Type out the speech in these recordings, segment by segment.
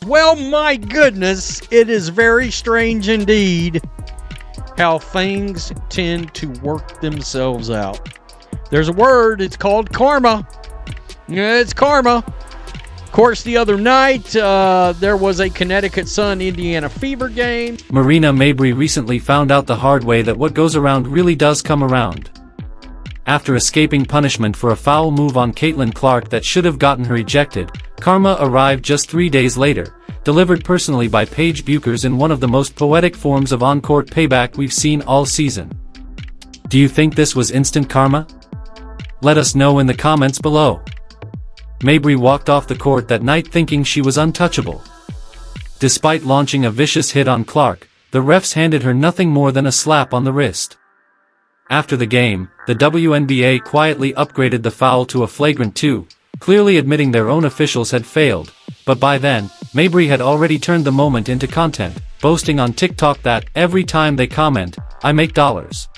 Well, my goodness, it is very strange indeed how things tend to work themselves out. There's a word, it's called karma. It's karma. Of course, the other night, there was a Connecticut Sun-Indiana Fever game. Marina Mabrey recently found out the hard way that what goes around really does come around. After escaping punishment for a foul move on Caitlin Clark that should have gotten her ejected, karma arrived just 3 days later, delivered personally by Paige Bueckers in one of the most poetic forms of on-court payback we've seen all season. Do you think this was instant karma? Let us know in the comments below. Mabrey walked off the court that night thinking she was untouchable. Despite launching a vicious hit on Clark, the refs handed her nothing more than a slap on the wrist. After the game, the WNBA quietly upgraded the foul to a flagrant 2, clearly admitting their own officials had failed, but by then, Mabrey had already turned the moment into content, boasting on TikTok that, every time they comment, I make dollars.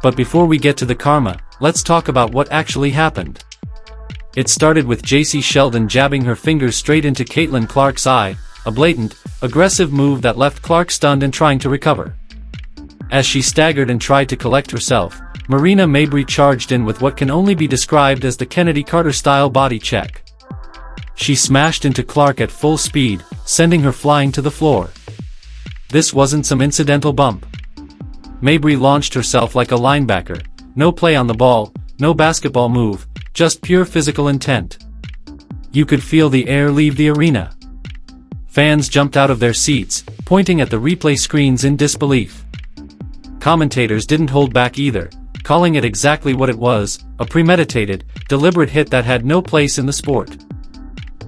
But before we get to the karma, let's talk about what actually happened. It started with J.C. Sheldon jabbing her fingers straight into Caitlin Clark's eye, a blatant, aggressive move that left Clark stunned and trying to recover. As she staggered and tried to collect herself, Marina Mabrey charged in with what can only be described as the Kennedy Carter-style body check. She smashed into Clark at full speed, sending her flying to the floor. This wasn't some incidental bump. Mabrey launched herself like a linebacker, no play on the ball, no basketball move, just pure physical intent. You could feel the air leave the arena. Fans jumped out of their seats, pointing at the replay screens in disbelief. Commentators didn't hold back either, calling it exactly what it was, a premeditated, deliberate hit that had no place in the sport.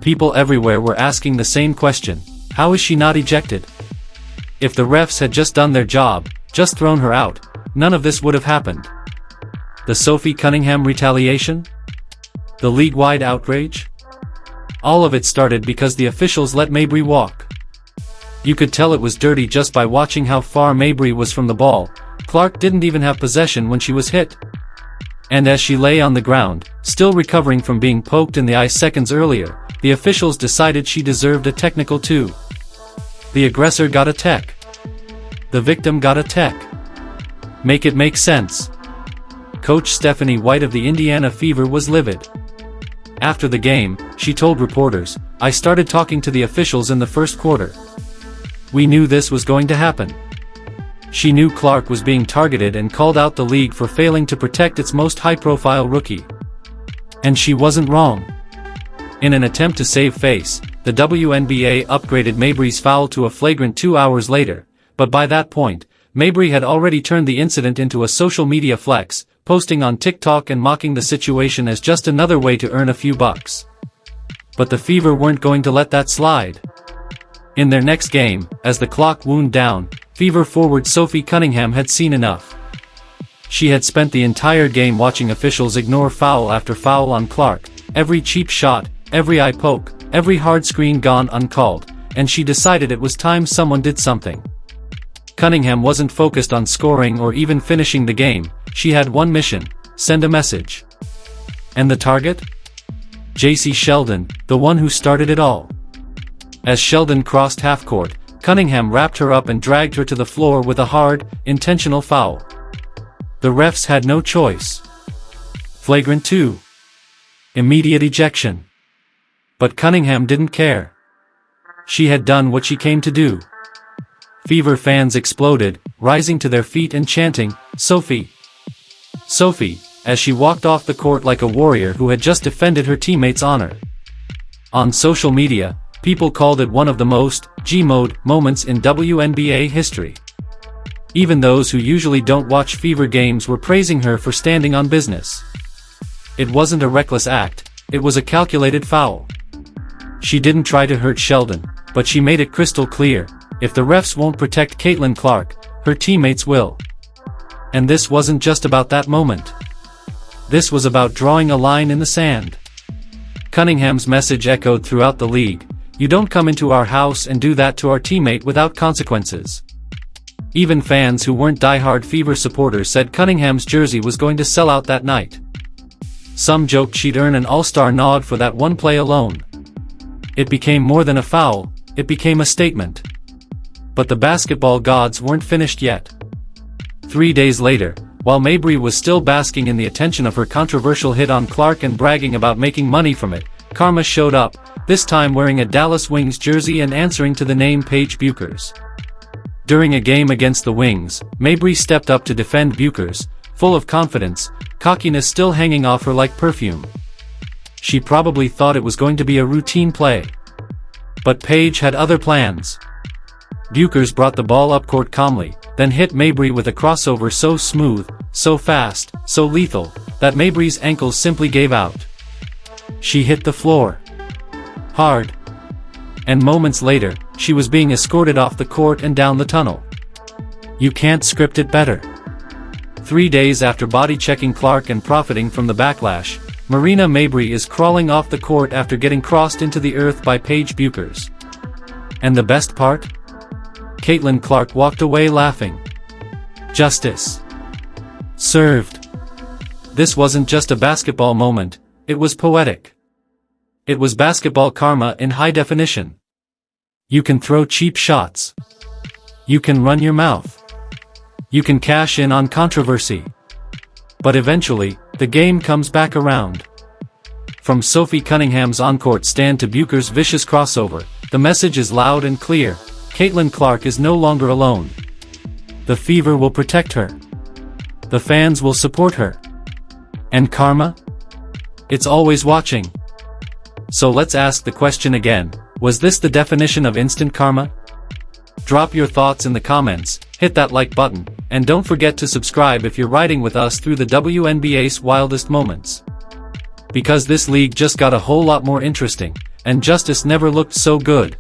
People everywhere were asking the same question: how is she not ejected? If the refs had just done their job, just thrown her out, none of this would have happened. The Sophie Cunningham retaliation? The league-wide outrage? All of it started because the officials let Mabrey walk. You could tell it was dirty just by watching how far Mabrey was from the ball. Clark didn't even have possession when she was hit. And as she lay on the ground, still recovering from being poked in the eye seconds earlier, the officials decided she deserved a technical too. The aggressor got a tech. The victim got a tech. Make it make sense. Coach Stephanie White of the Indiana Fever was livid. After the game, she told reporters, "I started talking to the officials in the first quarter. We knew this was going to happen." She knew Clark was being targeted and called out the league for failing to protect its most high-profile rookie. And she wasn't wrong. In an attempt to save face, the WNBA upgraded Mabrey's foul to a flagrant 2 hours later, but by that point, Mabrey had already turned the incident into a social media flex, posting on TikTok and mocking the situation as just another way to earn a few bucks. But the Fever weren't going to let that slide. In their next game, as the clock wound down, Fever forward Sophie Cunningham had seen enough. She had spent the entire game watching officials ignore foul after foul on Clark, every cheap shot, every eye poke, every hard screen gone uncalled, and she decided it was time someone did something. Cunningham wasn't focused on scoring or even finishing the game. She had one mission: send a message. And the target? J.C. Sheldon, the one who started it all. As Sheldon crossed half-court, Cunningham wrapped her up and dragged her to the floor with a hard, intentional foul. The refs had no choice. Flagrant 2. Immediate ejection. But Cunningham didn't care. She had done what she came to do. Fever fans exploded, rising to their feet and chanting, "Sophie! Sophie!" as she walked off the court like a warrior who had just defended her teammates' honor. On social media, people called it one of the most G-mode moments in WNBA history. Even those who usually don't watch Fever games were praising her for standing on business. It wasn't a reckless act, it was a calculated foul. She didn't try to hurt Sheldon, but she made it crystal clear: if the refs won't protect Caitlin Clark, her teammates will. And this wasn't just about that moment. This was about drawing a line in the sand. Cunningham's message echoed throughout the league: you don't come into our house and do that to our teammate without consequences. Even fans who weren't die-hard Fever supporters said Cunningham's jersey was going to sell out that night. Some joked she'd earn an all-star nod for that one play alone. It became more than a foul, it became a statement. But the basketball gods weren't finished yet. 3 days later, while Mabrey was still basking in the attention of her controversial hit on Clark and bragging about making money from it, Karma showed up, this time wearing a Dallas Wings jersey and answering to the name Paige Bueckers. During a game against the Wings, Mabrey stepped up to defend Bueckers, full of confidence, cockiness still hanging off her like perfume. She probably thought it was going to be a routine play. But Paige had other plans. Bueckers brought the ball up court calmly, then hit Mabrey with a crossover so smooth, so fast, so lethal, that Mabrey's ankles simply gave out. She hit the floor hard. And moments later, she was being escorted off the court and down the tunnel. You can't script it better. 3 days after body-checking Clark and profiting from the backlash, Marina Mabrey is crawling off the court after getting crossed into the earth by Paige Bueckers. And the best part? Caitlin Clark walked away laughing. Justice served. This wasn't just a basketball moment, it was poetic. It was basketball karma in high definition. You can throw cheap shots. You can run your mouth. You can cash in on controversy. But eventually, the game comes back around. From Sophie Cunningham's on-court stand to Bueckers' vicious crossover, the message is loud and clear. Caitlin Clark is no longer alone. The Fever will protect her. The fans will support her. And karma? It's always watching. So let's ask the question again, was this the definition of instant karma? Drop your thoughts in the comments, hit that like button, and don't forget to subscribe if you're riding with us through the WNBA's wildest moments. Because this league just got a whole lot more interesting, and justice never looked so good.